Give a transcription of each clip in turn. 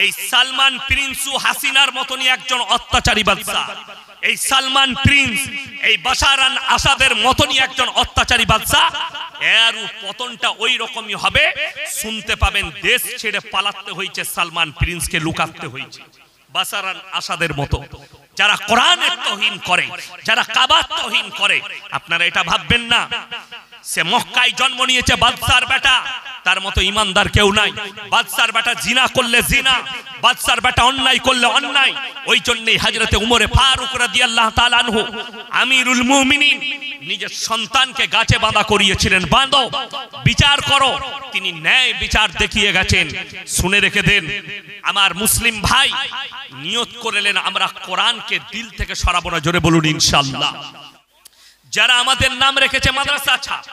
এই সালমান প্রিন্সু হাসিনার মতনই একজন অত্যাচারী বাদশা, এই সালমান প্রিন্স এই বাশার আল আসাদের মতনই একজন অত্যাচারী বাদশা, এর পতনটা ওই রকমই হবে। শুনতে পাবেন দেশ ছেড়ে পালাতে হয়েছে সালমান প্রিন্সকে, লুকাতে হয়েছে বাশার আল আসাদের মতো। যারা কোরআনের তাওহীন করে, যারা কাবার তাওহীন করে, আপনারা এটা ভাববেন না সে মক্কায় জন্ম নিয়েছে বাদশার বেটা, তার মতো ইমানদার কেউ নাই। বাদশার বেটা জিনা করলে জিনা, বাদশার বেটা অন্যায় করলে অন্যায়। ওই জন্যই হযরতে উমরে ফারুক রাদিয়াল্লাহু তাআলা আনহু আমিরুল মুমিনিন নিজের সন্তানকে গাছে বাঁধা করিয়েছিলেন, বাঁধো বিচার করো। তিনি ন্যায় বিচার দেখিয়ে গেছেন। শুনে রেখে দেন আমার মুসলিম ভাই, নিয়ত করলেন আমরা কোরআনকে দিল থেকে সরাবো না। জোরে বলুন ইনশাআল্লাহ। যারা আমাদের নাম রেখেছে মাদ্রাসা ছাত্র,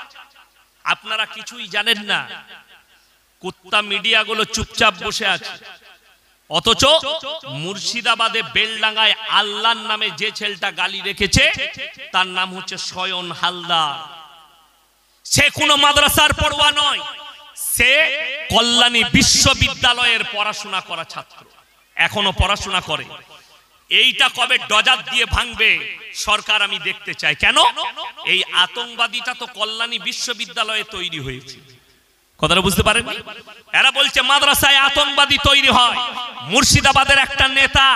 আপনারা কিছুই জানেন না। কুত্তা মিডিয়াগুলো চুপচাপ বসে আছে, অথচ মুর্শিদাবাদে বেলডাঙ্গায় আল্লাহর নামে যে ছেলেটা গালি রেখেছে তার নাম হচ্ছে শয়ন হালদার। সে কোনো মাদ্রাসার পড়ুয়া নয়, সে কল্যাণী বিশ্ববিদ্যালয়ের পড়াশোনা করা ছাত্র, এখনো পড়াশোনা করে। এইটা কবে ডজার দিয়ে ভাঙবে সরকার আমি দেখতে চাই। কেন? এই আতঙ্কবাদীটা তো কল্যাণী বিশ্ববিদ্যালয়ে তৈরি হয়েছে। কথাটা বুঝতে পারেননি? এরা বলছে মাদ্রাসায় আতঙ্কবাদী তৈরি হয়। মুর্শিদাবাদের একটা নেতা,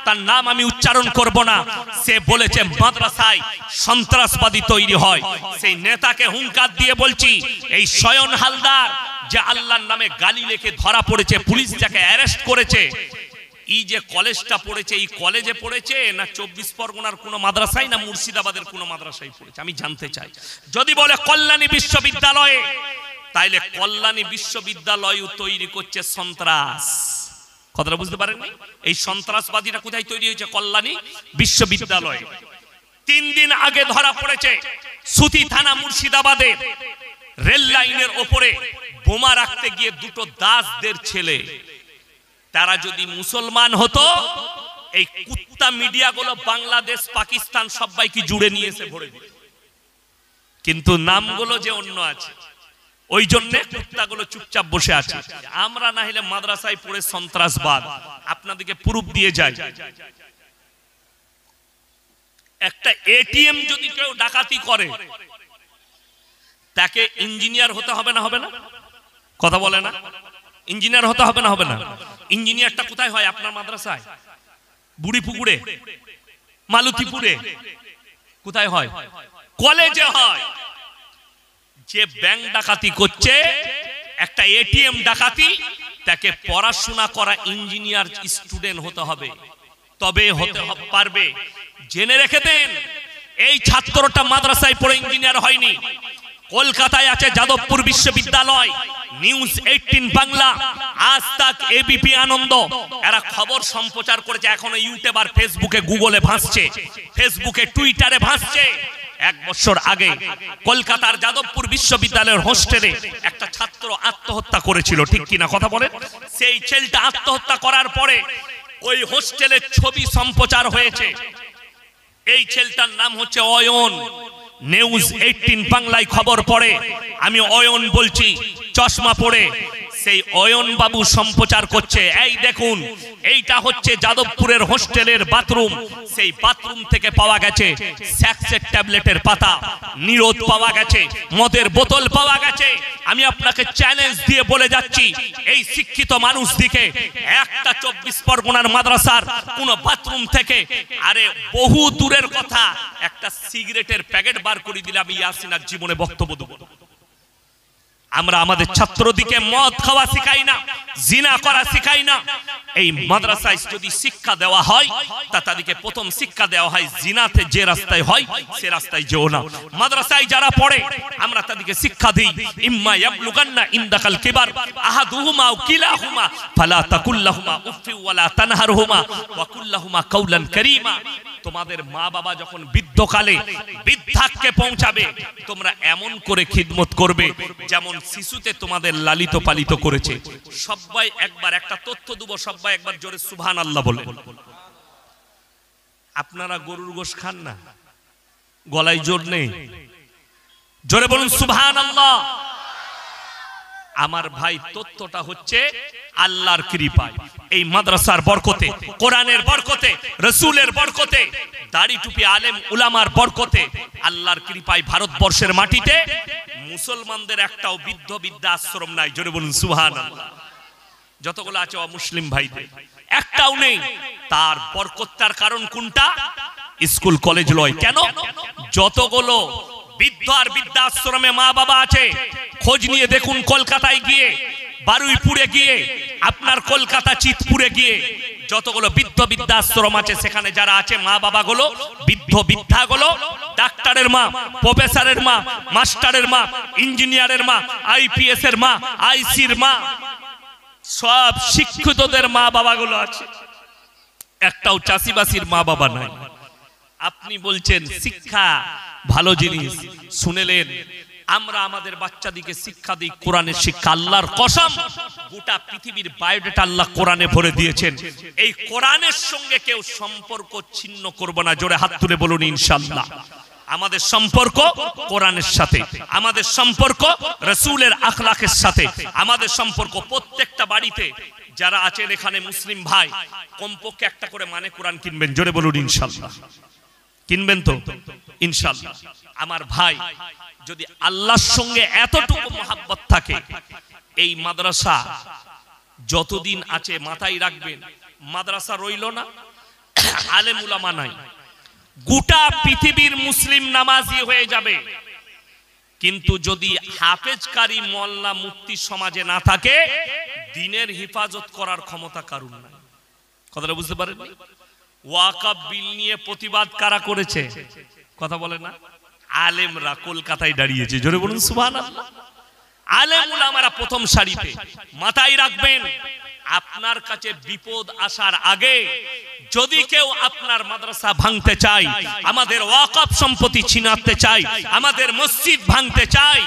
তার নাম আমি উচ্চারণ করব না, সে বলেছে মাদ্রাসায় সন্ত্রাসবাদী তৈরি হয়। সেই নেতাকে হুঙ্কার দিয়ে বলছি, এই শয়ন হালদার যে আল্লাহর নামে গালি লেখে ধরা পড়েছে, পুলিশ যাকে অ্যারেস্ট করেছে, এই যে কলেজটা পড়েছে, এই কলেজে পড়েছে না 24 পরগনার কোন মাদ্রাসায়, না মুর্শিদাবাদের কোন মাদ্রাসায় পড়েছে আমি জানতে চাই। যদি বলে কল্যাণী বিশ্ববিদ্যালয়ে, তাইলে কল্যাণী বিশ্ববিদ্যালয় তৈরি করছে সন্ত্রাস। কথাটা বুঝতে পারেননি? এই সন্ত্রাসবাদীরা কোথায় তৈরি হয়েছে? কল্যাণী বিশ্ববিদ্যালয়ে। 3 দিন আগে ধরা পড়েছে সুতি থানা মুর্শিদাবাদে, রেল লাইনের ওপরে বোমা রাখতে গিয়ে দুটো দাসদের ছেলে। তারা যদি মুসলমান হতো, এই কুত্তা মিডিয়াগুলো বাংলাদেশ পাকিস্তান সবাইকে জুড়ে নিয়েছে ভরে দিত, কিন্তু নামগুলো যে অন্য আছে, ওই জন্য কুত্তাগুলো চুপচাপ বসে আছে। আমরা না হলে মাদ্রাসায় পড়ে সন্ত্রাসবাদ। আপনাদেরকে প্রুফ দিয়ে যায়, একটা এটিএম যদি কেউ ডাকাতি করে, তাকে ইঞ্জিনিয়ার হতে হবে না? হবে না? কথা বলে না? ইঞ্জিনিয়ার হতে হবে না? হবে না? ইঞ্জিনিয়ারটা কোথায় হয়? আপনার মাদ্রাসায়, বুড়িপুকুরে, মালতীপুরে। কোথায় হয়? কলেজে হয়। যে ব্যাংক ডাকাতি করছে, একটা এটিএম ডাকাতি, তাকে পড়াশোনা করা ইঞ্জিনিয়ার স্টুডেন্ট হতে হবে, তবে হতে পারবে। জেনে রেখে দেন, এই ছাত্রটা মাদ্রাসায় পড়ে ইঞ্জিনিয়ার হয়নি। কলকাতায় আছে যাদবপুর বিশ্ববিদ্যালয়, নিউজ 18 বাংলা, আজ তাক, এবিপি আনন্দ, এরা খবর সম্প্রচার করেছে। এখনো ইউটিউব আর ফেসবুকে, গুগলে ভাসছে, ফেসবুকে টুইটারে ভাসছে। 1 বছর আগে কলকাতার যাদবপুর বিশ্ববিদ্যালয়ের হোস্টেলে একটা ছাত্র আত্মহত্যা করেছিল, ঠিক কিনা কথা বলেন? সেই ছেলেটা আত্মহত্যা করার পরে ওই হোস্টেলের ছবি সম্প্রচার হয়েছে। এই ছেলেটার নাম হচ্ছে অয়ন। নিউজ 18 বাংলায় খবর পড়ে, আমি অয়ন বলছি, চশমা পড়ে সেই অয়ন বাবু সম্প্রচার করছে। এই দেখুন, এইটা হচ্ছে যাদবপুরের হোস্টেলের বাথরুম। সেই বাথরুম থেকে পাওয়া গেছে স্যাক্সের ট্যাবলেটের পাতা, নিরোধ পাওয়া গেছে, মদের বোতল পাওয়া গেছে। আমি আপনাকে চ্যালেঞ্জ দিয়ে বলে যাচ্ছি, এই শিক্ষিত মানুষ দিকে একটা 24 পরগনার মাদ্রাসার কোন বাথরুম থেকে, আরে বহু দূরের কথা, একটা সিগারেটের প্যাকেট বার করে দিলে আমি ইয়াসিনার জীবনে বক্তব্য দেব। আমরা আমাদের ছাত্রদিকে মদ খাওয়া শিখাই না, জিনা করা শিখাই না। এই মাদ্রাসায় যদি শিক্ষা দেওয়া হয়, তা তাদেরকে প্রথম শিক্ষা দেওয়া হয় জিনাতে যে রাস্তায় হয় সে রাস্তায় যেও না। মাদ্রাসায় যারা পড়ে আমরা তাদেরকে শিক্ষা দিই, ইম্মা ইয়াবলুগান্না ইনদাকাল কিবার আহাদুহুমা আও কিলাহুমা ফালা তাকুল্লাহুমা উফি ওয়ালা তানহারহুমা ওয়া কুল্লাহুমা কাওলান কারীমা। তোমাদের মা বাবা যখন বৃদ্ধকালে বৃদ্ধাক্যে পৌঁছাবে, তোমরা এমন করে খিদমত করবে যেমন শিশুতে তোমাদের লালিত পালিত করেছে। সবাই একবার একটা তথ্য দেব, সবাই একবার জোরে সুবহানাল্লাহ বলে। আপনারা গরুর গোশ খান না? গলায় জোর নেই, জোরে বলুন সুবহানাল্লাহ। আমার ভাই তথ্যটা হচ্ছে আল্লাহর কৃপায়, এই মাদ্রাসার বরকতে, কোরআনের বরকতে, রাসূলের বরকতে, দাড়ি টুপি আলেম উলামার বরকতে, আল্লাহর কৃপায় ভারতবর্ষের মাটিতে মুসলমানদের একটাও বৃদ্ধ বৃদ্ধা আশ্রম নাই। জোরে বলুন সুবহানাল্লাহ। যতগুলো আছে অমুসলিম ভাইদের একটাও নেই। তার বরকতার কারণ কোনটা? স্কুল কলেজ লয়। কেন? যতগুলো বৃদ্ধ আর বৃদ্ধাশ্রমে মা বাবা আছে, খোঁজ নিয়ে দেখুন, কলকাতায় গিয়ে, বারুইপুরে গিয়ে, আপনার কলকাতা চিতপুরে গিয়ে যতগুলো বৃদ্ধ বৃদ্ধাশ্রম আছে, সেখানে যারা আছে মা বাবা গুলো, বৃদ্ধ বৃদ্ধা গুলো, ডাক্তারের মা, প্রফেসরের মা, মাস্টারের মা, ইঞ্জিনিয়ারের মা, আইপিএস এর মা, আইসির মা, সব শিক্ষিতদের মা বাবা গুলো আছে। একটাও চাষিবাসীর মা বাবা নাই। আপনি বলছেন শিক্ষা ভালো জিনিস, শুনেলেন আমরা আমাদের বাচ্চাদিকে শিক্ষা দিই কোরআনের শিক্ষা। আল্লাহর কসম, গোটা পৃথিবীর বায়োডাটা আল্লাহ কোরআনে ভরে দিয়েছেন। এই কোরআনের সঙ্গে কেউ সম্পর্ক ছিন্ন করব না। জোরে হাত তুলে বলুন ইনশাআল্লাহ। আমাদের সম্পর্ক কোরআনের সাথে, আমাদের সম্পর্ক রাসূলের আখলাকের সাথে, আমাদের সম্পর্ক প্রত্যেকটা বাড়িতে যারা আছেন এখানে মুসলিম ভাই, কমপক্ষে একটা করে মানে কোরআন কিনবেন। জোরে বলুন ইনশাআল্লাহ। কিনবেন তো ইনশাআল্লাহ। আমার ভাই, যদি আল্লাহর সঙ্গে এতটুকু মহব্বত থাকে, এই মাদ্রাসা যতদিন আছে মাথায় রাখবেন, মাদ্রাসা রইল না, আলেম উলামা নাই, গোটা পৃথিবীর মুসলিম নামাজি হয়ে যাবে। কিন্তু যদি হাফেজ কারি মোল্লা মুফতি সমাজে না থাকে, দ্বীনের হেফাজত করার ক্ষমতা কারণ নাই। কথাটা বুঝতে পারেন? ওয়াকফ বিল নিয়ে প্রতিবাদ কারা করেছে? কথা বলে না? আলেমরা কলকাতায় দাঁড়িয়েছে। জোরে বলুন সুবহানাল্লাহ। আলেম উলামারা প্রথম সারিতে। মাথায় রাখবেন, আপনার কাছে বিপদ আসার আগে যদি কেউ আপনার মাদ্রাসা ভাঙতে চায়, আমাদের ওয়াকফ সম্পত্তি ছিনাতে চায়, আমাদের মসজিদ ভাঙতে চায়,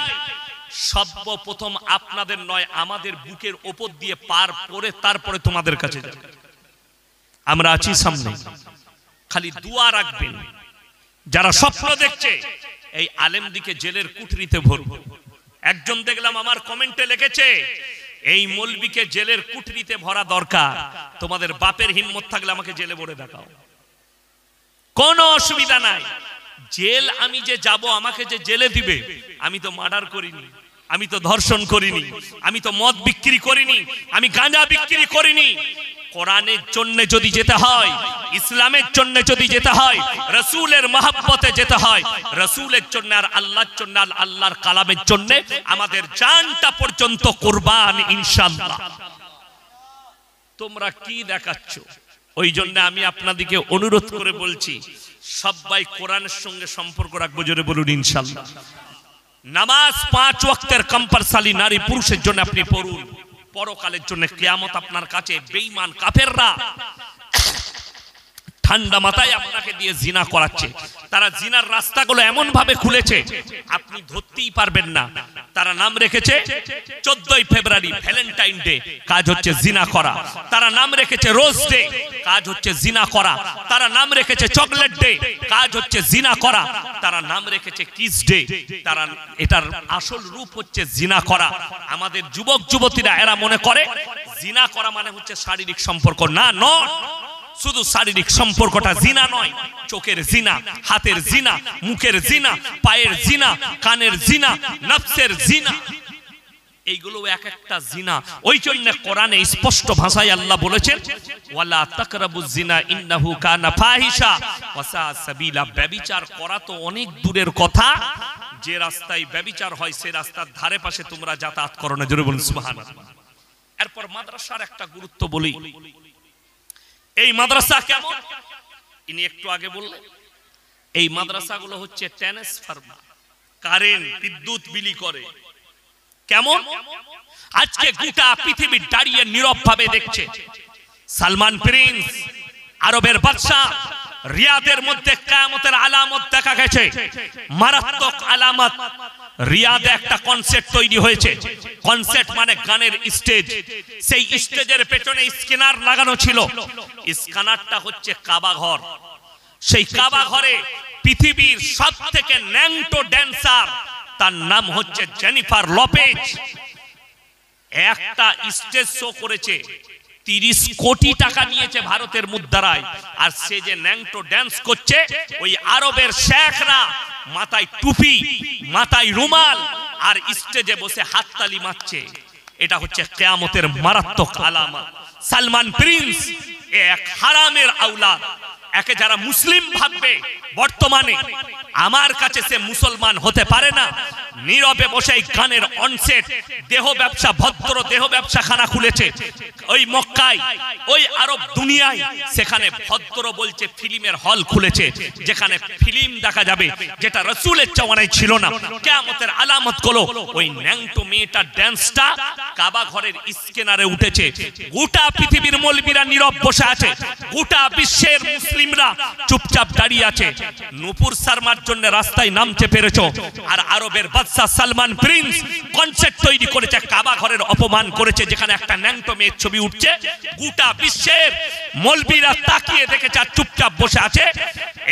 সর্বপ্রথম আপনাদের নয়, আমাদের বুকের ওপর দিয়ে পার করে তারপরে তোমাদের কাছে যাবে। আমরা আছি সামনে, খালি দোয়া রাখবেন। যারা স্বপ্ন দেখছে এই আলেমদিকে জেলের কুঠরিতে ভরবো। একজন দেখলাম আমার কমেন্টে লিখেছে, এই মৌলবীকে জেলের কুঠরিতে ভরা দরকার। তোমাদের বাপের হিম্মত থাকলে আমাকে জেলে ভরে দেখাও, কোনো অসুবিধা নাই। জেল আমি যে যাব, আমাকে যে জেলে দিবে, আমি তো মার্ডার করিনি, আমি তো ধর্ষণ করিনি, আমি তো মদ বিক্রি করিনি, আমি গাঁজা বিক্রি করিনি। কোরআনের জন্য যদি যেতে হয়, ইসলামের জন্য যদি যেতে হয়, রাসূলের মহব্বতে যেতে হয়, রাসূলের জন্য আর আল্লাহর জন্য, আল্লাহর কালামের জন্য আমাদের জানটা পর্যন্ত কুরবান ইনশাআল্লাহ। তোমরা কি দেখাচ্ছ? ওই জন্য আমি আপনাদেরকে অনুরোধ করে বলছি, সবাই কোরআনের সঙ্গে সম্পর্ক রাখবো। জোরে বলুন ইনশাআল্লাহ। নামাজ 5 ওয়াক্তের কম্পালসারি নারী পুরুষের জন্য আপনি পড়ুন। পরকালের জন্য কিয়ামত আপনার কাছে বেঈমান কাফেররা ঠান্ডা মাথায় আপনাকে দিয়ে জিনা করাচ্ছে। তারা জিনার রাস্তাগুলো এমন ভাবে খুলেছে আপনি ধরতেই পারবেন না। তারা নাম রেখেছে 14ই ফেব্রুয়ারি ভ্যালেন্টাইন ডে, কাজ হচ্ছে জিনা করা। তারা নাম রেখেছে রোজ ডে, কাজ হচ্ছে জিনা করা। তারা নাম রেখেছে চকলেট ডে, কাজ হচ্ছে জিনা করা। তারা নাম রেখেছে কিস ডে, তারা এটার আসল রূপ হচ্ছে জিনা করা। আমাদের যুবক যুবতীরা এরা মনে করে জিনা করা মানে হচ্ছে শারীরিক সম্পর্ক। না, নয়। শুধু শারীরিক সম্পর্কটা জিনা নয়, চোখের জিনা, হাতের জিনা, মুখের জিনা, পায়ের জিনা, কানের জিনা, নফসের জিনা, এইগুলো এক একটা জিনা। ওই জন্য কোরআনে স্পষ্ট ভাষায় আল্লাহ বলেছেন, ওয়ালা তাকরাবুজ জিনা ইন্নাহু কানা ফাহিশা ওয়া সা সাবিলা। ব্যভিচার করা তো অনেক দূরের কথা, যে রাস্তায় ব্যভিচার হয় সেই রাস্তার ধারে পাশে তোমরা যাতায়াত করো না। জোরে বলুন সুবহানাল্লাহ। এরপর মাদ্রাসার একটা গুরুত্ব বলি। এই মাদ্রাসা কেমন? ইনি একটু আগে বললেন, এই মাদ্রাসাগুলো হচ্ছে ট্রান্সফরমার, কারেন্ট, বিদ্যুৎ বিলি করে। কেমন? আজকে গোটা পৃথিবী দাঁড়িয়ে নীরব ভাবে দেখছে। সালমান প্রিন্স, আরবের বাদশা, রিয়াদের মধ্যে কিয়ামতের আলামত দেখা গেছে, মারাত্মক আলামত। রিয়াদে একটা কনসার্ট তৈরি হয়েছে। কনসার্ট মানে গানের স্টেজ। সেই স্টেজের পেছনে স্ক্যানার লাগানো ছিল। স্ক্যানারটা হচ্ছে কাবা ঘর। সেই কাবা ঘরে পৃথিবীর সবথেকে ন্যাংটো ড্যান্সার, তার নাম হচ্ছে জেনিফার লোপেজ। একটা স্টেজ শো করেছে, 30 কোটি টাকা নিয়েছে ভারতের মুদ্রায়। আর সে যে ন্যাংটো ড্যান্স করছে, ওই আরবের শেখরা মাথায় টুপি, মাথায় রুমাল, আর স্টেজে বসে হাততালি মারছে। এটা হচ্ছে কিয়ামতের মারাত্মক আলামত। সালমান প্রিন্স এক হারামের আওলাদ। একে যারা মুসলিম ভাববে বর্তমানে, আমার কাছে সে মুসলমান হতে পারে না। নীরবে বসে গানের অনসেট, দেহ ব্যবসা, ভদ্র দেহ ব্যবসাখানা খুলেছে ওই মক্কায়, ওই আরব দুনিয়ায়। সেখানে ভদ্র বলছে ফিল্মের হল খুলেছে, যেখানে ফিল্ম দেখা যাবে, যেটা রাসূলের চাওয়ানায় ছিল না। কিয়ামতের আলামত গুলো ওই ন্যাংটো মেয়েটার ড্যান্সটা কাবা ঘরের স্ক্যানারে উঠেছে। গোটা পৃথিবীর মৌলবীরা নীরব বসে আছে, গোটা বিশ্বের মুসলিমরা চুপচাপ দাঁড়িয়ে আছে। নূপুর শর্মার জন্য রাস্তায় নামতে পেরেছো, আর আরবের বাদশা সালমান প্রিন্স কনসেপ্ট তৈরি করেছে, কাবা ঘরের অপমান করেছে, যেখানে একটা ন্যাংটো মেয়ের ছবি উঠছে। গোটা বিশ্বের মৌলবীরা তাকিয়ে দেখেছে আর চুপচাপ বসে আছে।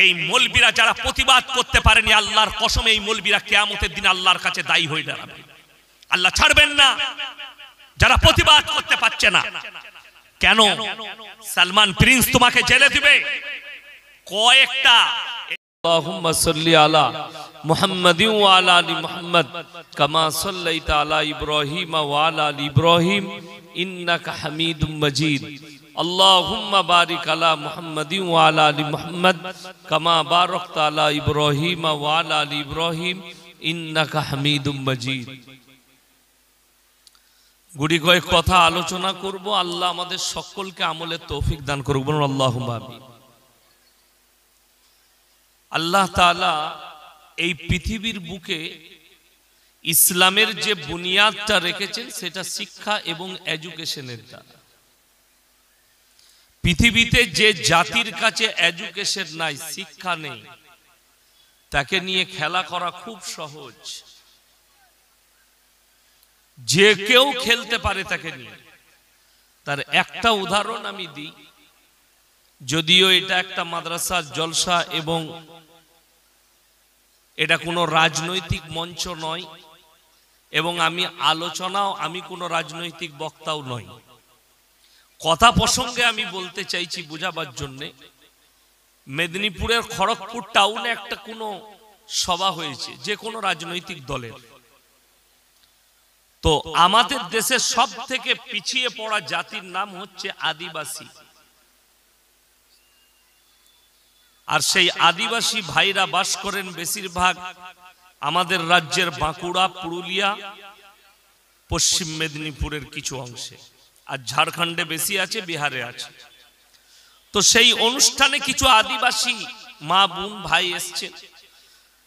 এই মৌলবীরা যারা প্রতিবাদ করতে পারেনি, আল্লাহর কসম এই মৌলবীরা কিয়ামতের দিন আল্লাহর কাছে দায়ী হয়ে দাঁড়াবে। আল্লাহ ছাড়বেন না যারা প্রতিবাদ করতে পারছে না। কেন? সালমান প্রিন্স তোমাকে জেলে দিবে। কয়েকটা اللهم صل على محمد وعلى ال محمد كما صليت على ابراهيم وعلى ال ابراهيم انك حميد مجيد اللهم بارك على محمد وعلى ال محمد كما باركت على ابراهيم وعلى ال ابراهيم انك حميد مجيد। গুড়ি কয়েক কথা আলোচনা করব। আল্লাহ আমাদের সকলকে আমলের তৌফিক দান করুক, বলুন আল্লাহুম্মা আমিন। আল্লাহ তাআলা এই পৃথিবীর বুকে ইসলামের যে বুনিয়াদটা রেখেছেন, সেটা শিক্ষা এবং এডুকেশনের দ্বারা। পৃথিবীতে যে জাতির কাছে এডুকেশন নাই, শিক্ষা নেই, তাকে নিয়ে খেলা করা খুব সহজ। যে কেউ খেলতে পারে তাকে নিয়ে। তার একটা উদাহরণ আমি দিই, যদিও এটা একটা মাদ্রাসার জলসা এবং এটা কোনো রাজনৈতিক মঞ্চ নয়, এবং আমি আলোচনাও, আমি কোনো রাজনৈতিক বক্তাও নই। কথা প্রসঙ্গে আমি বলতে চাইছি বোঝাবার জন্যে। মেদিনীপুরের খড়গপুর টাউনে একটা কোনো সভা হয়েছে যে কোনো রাজনৈতিক দলের। তো আমাদের দেশের সব থেকে পিছিয়ে পড়া জাতির নাম হচ্ছে আদিবাসী। আর সেই আদিবাসী ভাইরা বাস করেন বেশিরভাগ আমাদের রাজ্যের বাঁকুড়া, পুরুলিয়া, পশ্চিম মেদিনীপুরের কিছু অংশে, আর ঝাড়খণ্ডে বেশি আছে, বিহারে আছে। তো সেই অনুষ্ঠানে কিছু আদিবাসী মা, বোন, ভাই এসছে।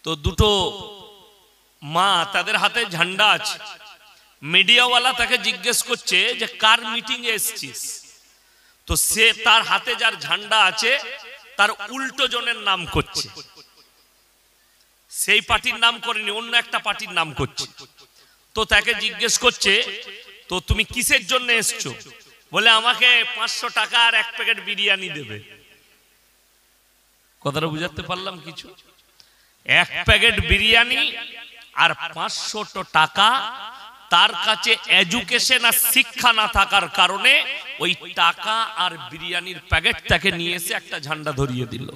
তো দুটো মা, তাদের হাতে ঝান্ডা আছে। মিডিয়াওয়ালা তাকে জিজ্ঞেস করছে যে কার মিটিং এ এসছিস? তো সে তার হাতে যার ঝান্ডা আছে তার উল্টো জনের নাম করছে। সেই পার্টির নাম করেনি, অন্য একটা পার্টির নাম করছে। তো তাকে জিজ্ঞেস করছে, তো তুমি কিসের জন্য এসছো? বলে আমাকে 500 টাকা আর 1 প্যাকেট বিরিয়ানি দেবে। কথাটা বুঝাতে পারলাম কিছু? 1 প্যাকেট বিরিয়ানি আর 500 টাকা। তার কাছে এডুকেশন আর শিক্ষা না থাকার কারণে ওই টাকা আর বিরিয়ানির প্যাকেট তাকে নিয়ে এসে একটা ঝান্ডা ধরিয়ে দিল।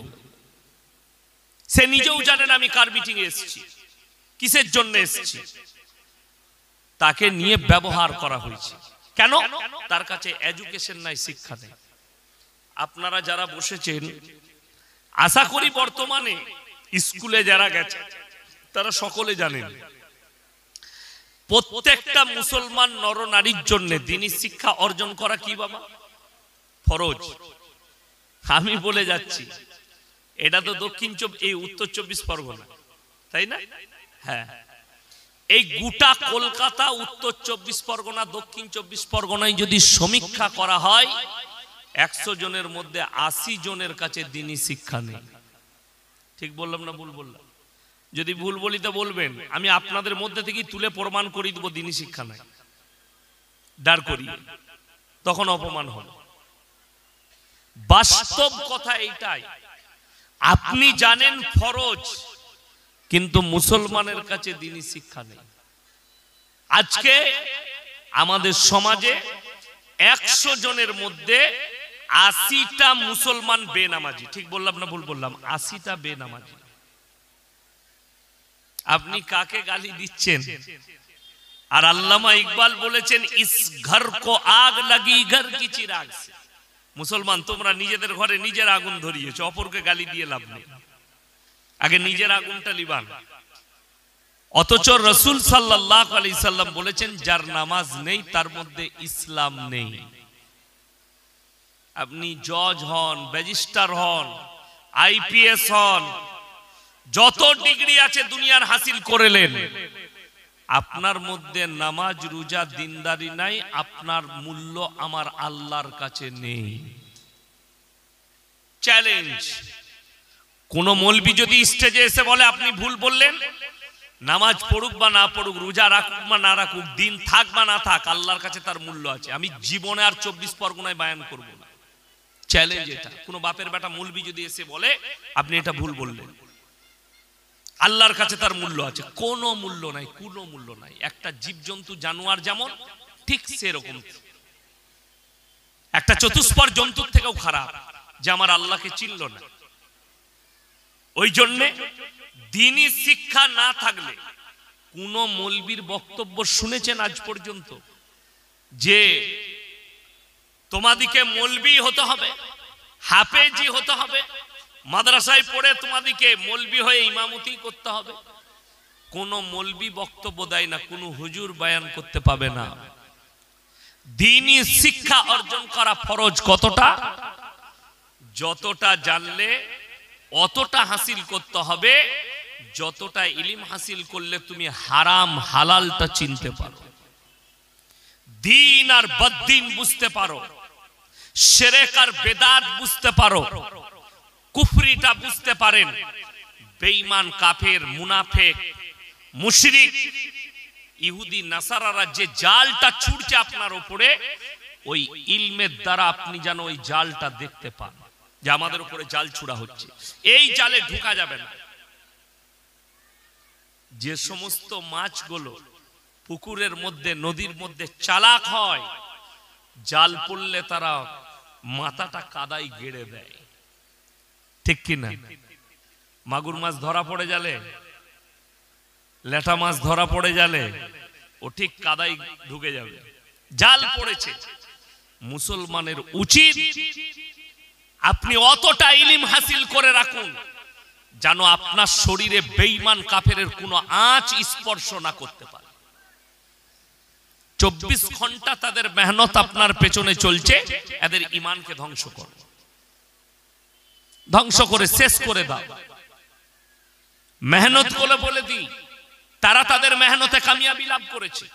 সে নিজেও জানেন আমি কার মিটিং এ এসেছি, কিসের জন্য এসেছি। তাকে নিয়ে ব্যবহার করা হয়েছে। কেন? তার কাছে এডুকেশন নাই, শিক্ষা নেই। আপনারা যারা বসেছেন, আশা করি বর্তমানে স্কুলে যারা গেছে তারা সকলে জানেন প্রত্যেকটা মুসলমান নরনারীর জন্য দ্বীনি শিক্ষা অর্জন করা কি বাবা? ফরজ। আমি বলে যাচ্ছি, এটা তো এই উত্তর 24 পরগনা, তাই না? হ্যাঁ, এই গোটা কলকাতা, উত্তর 24 পরগনা, দক্ষিণ 24 পরগনায় যদি সমীক্ষা করা হয়, 100 জনের মধ্যে 80 জনের কাছে দ্বীনি শিক্ষা নেই। ঠিক বললাম না ভুল বললাম? যদি ভুল বলি তো বলবেন, আমি আপনাদের মধ্যে থেকে তুলে প্রমাণ করে দেব দ্বীনি শিক্ষা নাই, দাঁড় করিয়ে, তখন অপমান হবে। বাস্তব কথা এইটাই। আপনি জানেন ফরজ, কিন্তু মুসলমানের কাছে দ্বীনি শিক্ষা নেই। আজকে আমাদের সমাজে 100 জনের মধ্যে 80টা মুসলমান বেনামাজি। ঠিক বললাম না ভুল বললাম? 80টা বেনামাজি। আপনি কাকে গালি দিচ্ছেন? আর আল্লামা ইকবাল বলেছেন, ইস ঘর কো আগ লাগি ঘর কি চিরাগ সে। মুসলমান তোমরা নিজেদের ঘরে নিজের আগুন ধরিয়েছো, অপরকে গালি দিয়ে লাভ নেই, আগে নিজের আগুনটা লিবান। অথচ রাসূল সাল্লাল্লাহু আলাইহি সাল্লাম বলেছেন, যার নামাজ নেই তার মধ্যে ইসলাম নেই। আপনি জজ হন, ব্যারিস্টার হন, আইপিএস হন, যত ডিগ্রি আছে দুনিয়ার হাসিল করেলেন, আপনার মধ্যে নামাজ রোজা দিনদারি নাই, আপনার মূল্য আমার আল্লাহর কাছে নেই। চ্যালেঞ্জ। কোন মৌলবি যদি স্টেজে এসে বলে আপনি ভুল বললেন, নামাজ পড়ুক বা না পড়ুক, রোজা রাখুক বা না রাখুক, দিন থাক বা না থাক, আল্লাহর কাছে তার মূল্য আছে, আমি জীবনে আর 24 পরগনায় বায়ান করব না। চ্যালেঞ্জ এটা। কোন বাপের বেটা মৌলবি যদি এসে বলে আপনি এটা ভুল বললেন, আল্লাহর কাছে তার মূল্য আছে। কোনো মূল্য নাই, কোনো মূল্য নাই। একটা জীবজন্তু জানোয়ার যেমন, ঠিক সেরকম একটা চতুষ্পদ জন্তুর থেকেও খারাপ, যে আমার আল্লাহকে চিনল না। ওই জন্যে দ্বীনি শিক্ষা না থাকলে, কোন মৌলবীর বক্তব্য শুনেছেন আজ পর্যন্ত যে তোমাদিকে মৌলবী হতে হবে, হাফেজি হতে হবে, মাদ্রাসায় পড়ে তোমাদিকে মৌলবী হয়ে ইমামতি করতে হবে? কোন মৌলবী বক্তব্য দেয় না, কোন হুজুর বয়ান করতে পাবে না। দ্বীনি শিক্ষা অর্জন করা ফরজ। কতটা? যতটা জানলে অতটা হাসিল করতে হবে, যতটা ইলম হাসিল করলে তুমি হারাম হালালটা চিনতে পারো, দ্বীন আর বদ্দীন বুঝতে পারো, শিরক আর বেদাত বুঝতে পারো, কুফরিটা বুঝতে পারেন। বেঈমান, কাফের, মুনাফিক, মুশরিক, ইহুদি, নাসারারা যে জালটা ছুড়ছে আপনার উপরে, ওই ইলমের দ্বারা আপনি যেন ওই জালটা দেখতে পান যে আমাদের উপরে জাল ছুড়া হচ্ছে, এই জালে ঢোকা যাবে না। যে সমস্ত মাছগুলো পুকুরের মধ্যে, নদীর মধ্যে চালাক হয়, জাল পড়লে তারা মাথাটা কাদায় গেড়ে দেয়, ঠিক কিনা? মাগুর মাছ ধরা পড়ে জালে, লেটা মাছ ধরা পড়ে জালে, ও ঠিক কাদায় ঢুকে যাবে। জাল পড়েছে। মুসলমানের উচিত আপনি অতটা ইলম হাসিল করে রাখুন যেন আপনার শরীরে বেঈমান কাফেরের কোনো আঁচ স্পর্শ না করতে পারে। 24 ঘন্টা তাদের মেহনত আপনার পেছনে চলছে, এদের ঈমানকে ধ্বংস করো, ধ্বংস করে শেষ করে দাও। মেহনত করে বলে দিই, তারা তাদের মেহনতে কামিয়াবি লাভ করেছে।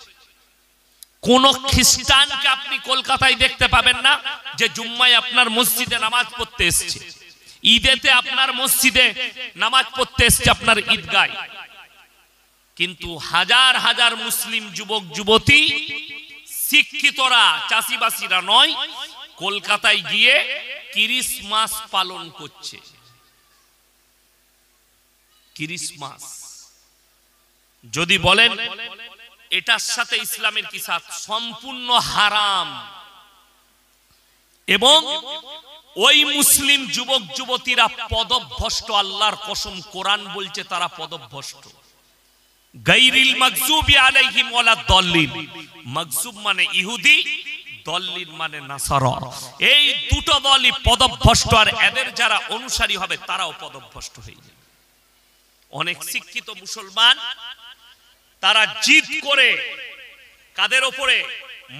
কোন খ্রিস্টানকে আপনি কলকাতায় দেখতে পাবেন না যে জুম্মায় আপনার মসজিদে নামাজ পড়তে এসেছে, ঈদেতে আপনার মসজিদে নামাজ পড়তে এসেছে, আপনার ঈদগায়। কিন্তু হাজার হাজার মুসলিম যুবক যুবতী, শিক্ষিতরা, চাষিবাসীরা নয়, কলকাতায় গিয়ে ক্রিসমাস পালন করছে। ক্রিসমাস যদি বলেন এটার সাথে ইসলামের কি সাথ? সম্পূর্ণ হারাম। এবং ওই মুসলিম যুবক যুবতীরা পদভ্রষ্ট, আল্লাহর কসম, কোরআন বলছে তারা পদভ্রষ্ট। গায়রিল মাগজুবি আলাইহিম ওয়ালা দাল্লিন। মাগজুব মানে ইহুদি, দল্লিন মানে নাসারা। এই দুটো দলই পদভ্রষ্ট, আর এদের যারা অনুসারী হবে তারাও পদভ্রষ্ট হয়ে যাবে। অনেক শিক্ষিত মুসলমান তারা জিদ করে, কাদের ওপরে?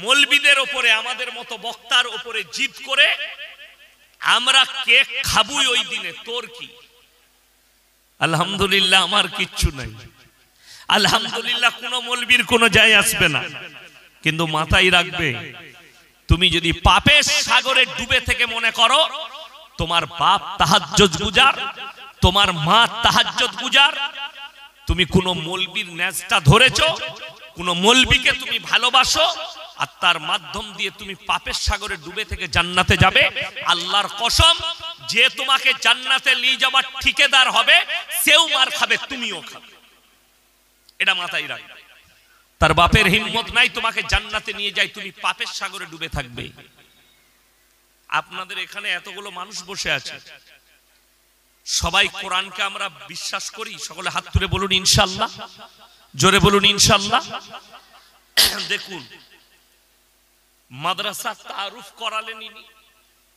মৌলবীদের ওপরে, আমাদের মতো বক্তার ওপরে জিদ করে, আমরা কেক খাবুই ওই দিনে, তোর কি? আলহামদুলিল্লাহ আমার কিচ্ছু নাই, আলহামদুলিল্লাহ কোন মৌলবীর কোনো যায় আসবে না। কিন্তু মাথায় রাখবে, তুমি যদি পাপের সাগরে ডুবে থেকে মনে করো তোমার বাপ তাহাজ্জুদ গুজার, তোমার মা তাহাজ্জুদ গুজার, তুমি কোন মৌলবীর নেজটা ধরেছো, কোন মৌলবীকে তুমি ভালোবাসো, আর তার মাধ্যম দিয়ে তুমি পাপের সাগরে ডুবে থেকে জান্নাতে যাবে, আল্লাহর কসম, যে তোমাকে জান্নাতে নিয়ে যাবার ঠিকাদার হবে সেও মার খাবে, তুমিও খাবে। এটা মাথায় রাখবে। তার বাপের হিম্মত নাই তোমাকে জান্নাতে নিয়ে যায়, তুমি পাপের সাগরে ডুবে থাকবে। আপনাদের এখানে এতগুলো মানুষ বসে আছে, সবাই কোরআনকে আমরা বিশ্বাস করি? সকলে হাত তুলে বলুন ইনশাআল্লাহ, জোরে বলুন ইনশাআল্লাহ। দেখুন মাদ্রাসা তারুফ করালেন ইনি।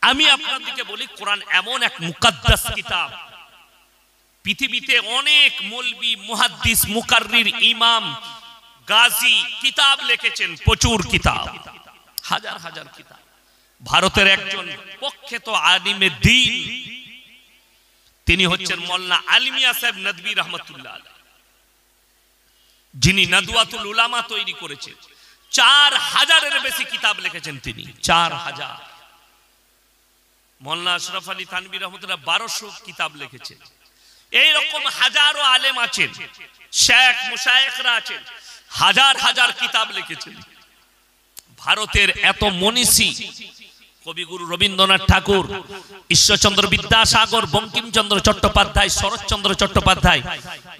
আমি আপনাদেরকে বলি কোরআন এমন এক মুকাদ্দাস কিতাব, পৃথিবীতে অনেক মৌলবি, মুহাদ্দিস, মুকাররির, ইমাম, গাজী কিতাব লিখেছেন, প্রচুর কিতাব, হাজার হাজার কিতাব। ভারতের একজন প্রখ্যাত আলিমে দ্বীন, তিনি হচ্ছেন মাওলানা আলী মিয়া সাহেব নদভী রহমাতুল্লাহ আলাইহি, যিনি নাদওয়াতুল উলামা তৈরি করেছেন। 4000-এর বেশি কিতাব লিখেছেন তিনি, 4000। মাওলানা আশরাফ আলী থানভী রহমাতুল্লাহ 1200 কিতাব লিখেছেন। এইরকম হাজারো আলেম আছেন, শেখ মুশায়েখরা আছেন, হাজার হাজার কিতাব লিখেছেন। ভারতের এত মনীষী, কবিগুরু রবীন্দ্রনাথ ঠাকুর, ঈশ্বরচন্দ্র বিদ্যাসাগর, বঙ্কিমচন্দ্র চট্টোপাধ্যায়, শরৎচন্দ্র চট্টোপাধ্যায়,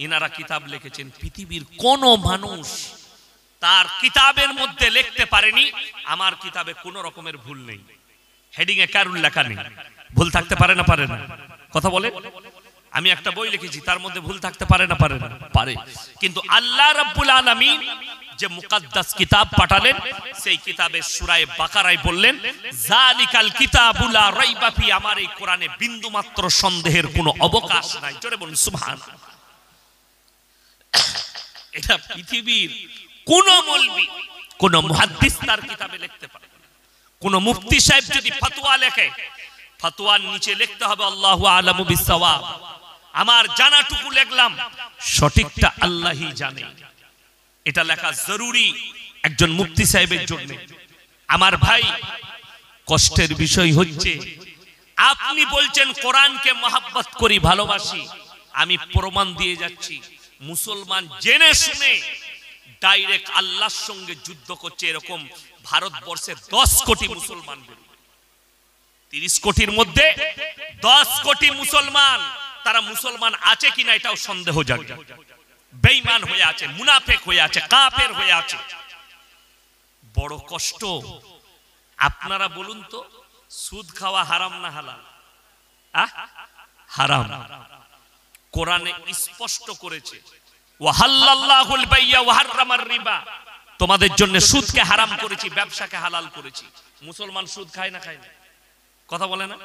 ইনারা কিতাব লিখেছেন। পৃথিবীর কোন মানুষ তার কিতাবের মধ্যে লিখতে পারেনি আমার কিতাবে কোনো রকমের ভুল নেই, হেডিং এ কারুর লেখা নেই। ভুল থাকতে পারে না? পারে না? কথা বলে। আমি একটা বই লিখেছি, তার মধ্যে ভুল থাকতে পারে না? পারে না? পারে। কিন্তু আল্লাহ রাব্বুল আলামিন যে মুকাদ্দাস কিতাব পাঠালেন, সেই কিতাবে সূরা বাকারায় বললেন জালিকাল কিতাবুল লা রাইবা ফি, আমার এই কোরআনে বিন্দু মাত্র সন্দেহের কোনো অবকাশ নাই। জোরে বলুন সুবহানাল্লাহ। এটা পৃথিবীর কোন মৌলবি, কোন মুহাদ্দিস তার কিতাবে লিখতে পারে না। কোন মুফতি সাহেব যদি ফতোয়া লেখে, ফতোয়ার নিচে লিখতে হবে আল্লাহু আ'লামু বিসসাওয়াব, আমার জানাটুকু লিখলাম, সঠিকটা আল্লাহই জানে। এটা লেখা জরুরি একজন মুফতি সাহেবের জন্য। আমার ভাই, কষ্টের বিষয় হচ্ছে আপনি বলছেন কোরআনকে মহব্বত করি, ভালোবাসি, আমি প্রমাণ দিয়ে যাচ্ছি মুসলমান জেনে শুনে ডাইরেক্ট আল্লাহর সঙ্গে যুদ্ধ করছে। এরকম ভারতবর্ষে 10 কোটি মুসলমান, 30 কোটির মধ্যে 10 কোটি মুসলমান, তারা মুসলমান আছে কিনা এটাও সন্দেহজনক। বেঈমান হয়ে আছে, মুনাফিক হয়ে আছে, কাফের হয়ে আছে। বড় কষ্ট। আপনারা বলুন তো, সুদ খাওয়া হারাম না হালাল? হারাম। কোরআনে স্পষ্ট করেছে ওয়াহাল্লাল্লাহুল বাইয়া ওয়া হাররামার রিবা, তোমাদের জন্য সুদকে হারাম করেছি, ব্যবসাকে হালাল করেছি। মুসলমান সুদ খায় না? খায় না? কথা বলে না?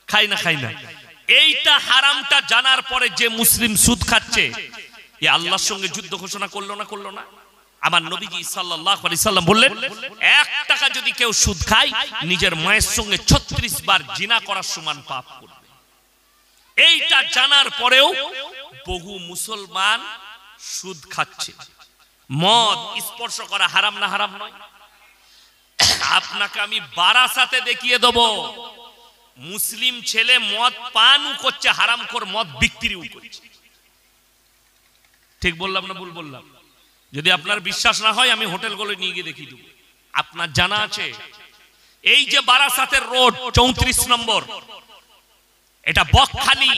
খায় না? খায় না? এইটা হারামটা জানার পরে যে মুসলিম সুদ খাচ্ছে, এ আল্লাহর সঙ্গে যুদ্ধ ঘোষণা করলো না? করলো না? আমার নবীজি সাল্লাল্লাহু আলাইহি সাল্লাম বললেন 1 টাকা যদি কেউ সুদ খায়, নিজের মায়ের সঙ্গে 36 বার জিনা করার সমান পাপ করবে। এইটা জানার পরেও বহু মুসলমান সুদ খাচ্ছে। মদ স্পর্শ করা হারাম না হারাম নয়? আপনাকে আমি বারাসাতে দেখিয়ে দেব, মুসলিম ছেলে মদ পানও করছে, হারামখোর মদ বিক্রিও করছে। ঠিক বললাম না ভুল বললাম? যদি আপনার বিশ্বাস না হয় আমি হোটেলগুলো নিয়ে গিয়ে দেখিয়ে দেব। আপনার জানা আছে এই যে বারাসাতের রোড 34 নম্বর, এটা বকখালি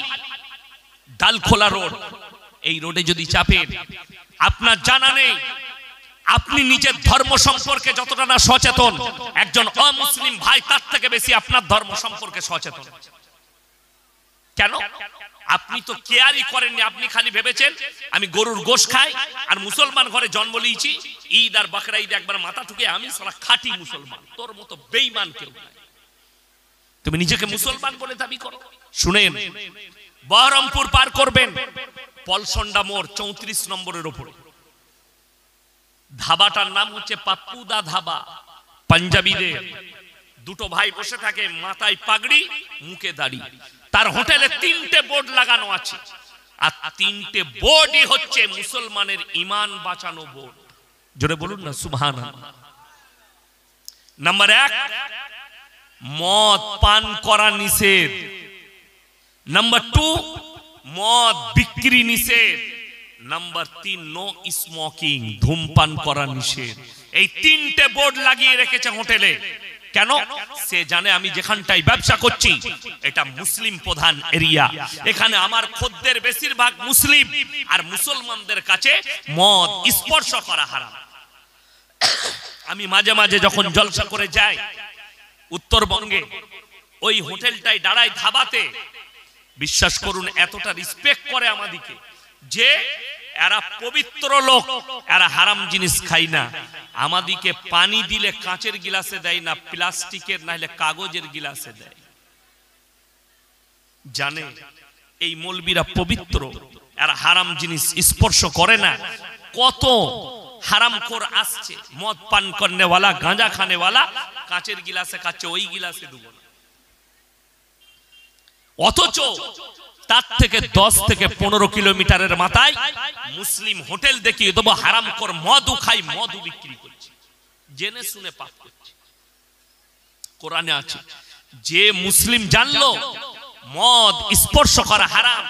ডালখোলা রোড, এই রোডে যদি চাপেন, আপনার জানা নেই আপনি নিজের ধর্ম সম্পর্কে যতটা না সচেতন, একজন অমুসলিম ভাই তার থেকে বেশি আপনার ধর্ম সম্পর্কে সচেতন। কেন? আপনি তো কেয়ারই করেননি। আপনি খালি ভেবেছেন আমি গরুর গোশ খাই, আর মুসলমান ঘরে জন্ম নিয়েছি, ঈদ আর বকরা ঈদ একবার মাথা ঠুকে আমি সারা খাঁটি মুসলমান। তোর মতো বেঈমান কেউ নাই। তুমি নিজেকে মুসলমান বলে দাবি করো। শুনেন, বহরমপুর পার করবেন, পলসন্ডা মোড় 34 নম্বরের উপরে ধাবাটার নাম হচ্ছে পাপ্পুদা ধাবা। পাঞ্জাবিদের দুটো ভাই বসে থাকে, মাথায় পাগড়ি, মুখে দাড়ি। তার হোটেলে 3টে বোর্ড লাগানো আছে, আর 3টে বোর্ডই হচ্ছে মুসলমানের ঈমান বাঁচানো বোর্ড। জোরে বলুন না সুবহানাল্লাহ। নাম্বার 1, মদ পান করা নিষেধ। নাম্বার 2, মদ বিক্রি নিষেধ। নাম্বার 3, নো স্মোকিং, ধূমপান করা নিষেধ। এই 3টে বোর্ড লাগিয়ে রেখেছে হোটেলে। কেন? সে জানে আমি যেখানটাই ব্যবসা করছি এটা মুসলিম প্রধান এরিয়া, এখানে আমার খদ্দের বেশিরভাগ মুসলিম, আর মুসলমানদের কাছে মদ স্পর্শ করা হারাম। আমি মাঝে মাঝে যখন জলসা করে যাই উত্তরবঙ্গে, ওই হোটেলটায় দাঁড়াই ধাবাতে, বিশ্বাস করুন এতটা রিসপেক্ট করে আমাদিকে যে এরা পবিত্র লোক, এরা হারাম জিনিস খাই না। আমাদিকে পানি দিলে কাঁচের গিলাসে দেয় না, প্লাস্টিকের নাহলে কাগজের গিলাসে দেয়। জানে এই মৌলবীরা পবিত্র, এরা হারাম জিনিস স্পর্শ করে না। কত হারামখোর আসছে, মদ পান করনেওয়ালা, গাঁজা খানেওয়ালা, কাঁচের গিলাসে খাচ্ছে, ওই গিলাসে দেবো না। অথচ তার থেকে 10 থেকে 15 কিলোমিটারের মাথায় মুসলিম হোটেল দেখিয়ে দেবো, হারামখোর মদও খাই, মদও বিক্রি করছে, জেনে শুনে পাপ করছে। কোরআনে আছে, যে মুসলিম জানলো মদ স্পর্শ করা হারাম,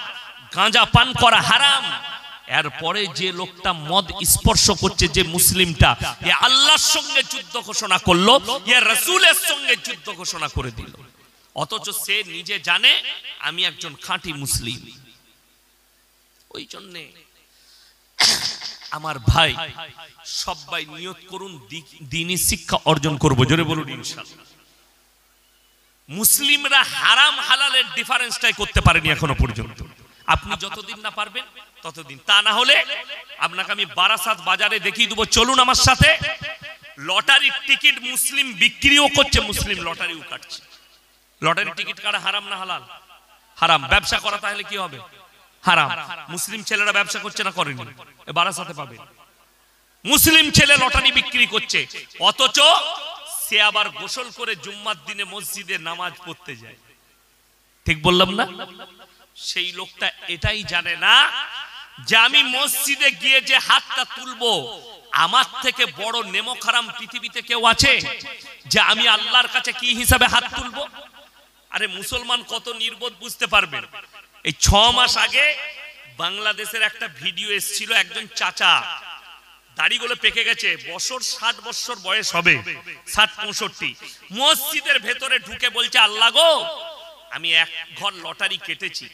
গাঁজা পান করা হারাম, এরপরে যে লোকটা মদ স্পর্শ করছে, যে মুসলিমটা, এ আল্লাহর সঙ্গে যুদ্ধ ঘোষণা করলো, এ রাসূলের সঙ্গে যুদ্ধ ঘোষণা করে দিল। অথচ সে নিজে জানে আমি একজন খাঁটি মুসলিম। ওই জন্যে আমার ভাই সবাই নিয়ত করুন দ্বীনি শিক্ষা অর্জন করব, জোরে বলুন ইনশাআল্লাহ। মুসলিমরা হারাম হালালের ডিফারেন্সটাই করতে পারেনি এখনো পর্যন্ত। আপনি যতদিন না পারবেন ততদিন, তা না হলে আপনাকে আমি বারাসাত বাজারে দেখিয়ে দেবো, চলুন আমার সাথে। লটারির টিকিট মুসলিম বিক্রিও করছে, মুসলিম লটারিও কাটছে। লটারির টিকিট কাটা হারাম না হালাল? হারাম। ব্যবসা করা তাহলে কি হবে? হারাম। মুসলিম ছেলেরা ব্যবসা করছে না করেনি? বারাসাতে পাবে। মুসলিম ছেলে লটারি বিক্রি করছে, অথচ সে আবার গোসল করে জুম্মার দিনে মসজিদে নামাজ পড়তে যায়। ঠিক বললাম না? সেই লোকটা এটাই জানে না যে আমি মসজিদে গিয়ে যে হাতটা তুলবো, আমার থেকে বড় নেমক হারাম পৃথিবীতে কেউ আছে যে আমি আল্লাহর কাছে কি হিসাবে হাত তুলবো? আরে মুসলমান কত নির্বোধ বুঝতে পারবেন। এই 6 মাস আগে বাংলাদেশের একটা ভিডিও এসেছিল, একজন চাচা দাড়িগুলো পেকে গেছে, 60 বছর বয়স হবে, 60-65, মসজিদের ভেতরে ঢুকে বলছে, আল্লাহ গো আমি 1 ঘর লটারি কেটেছি,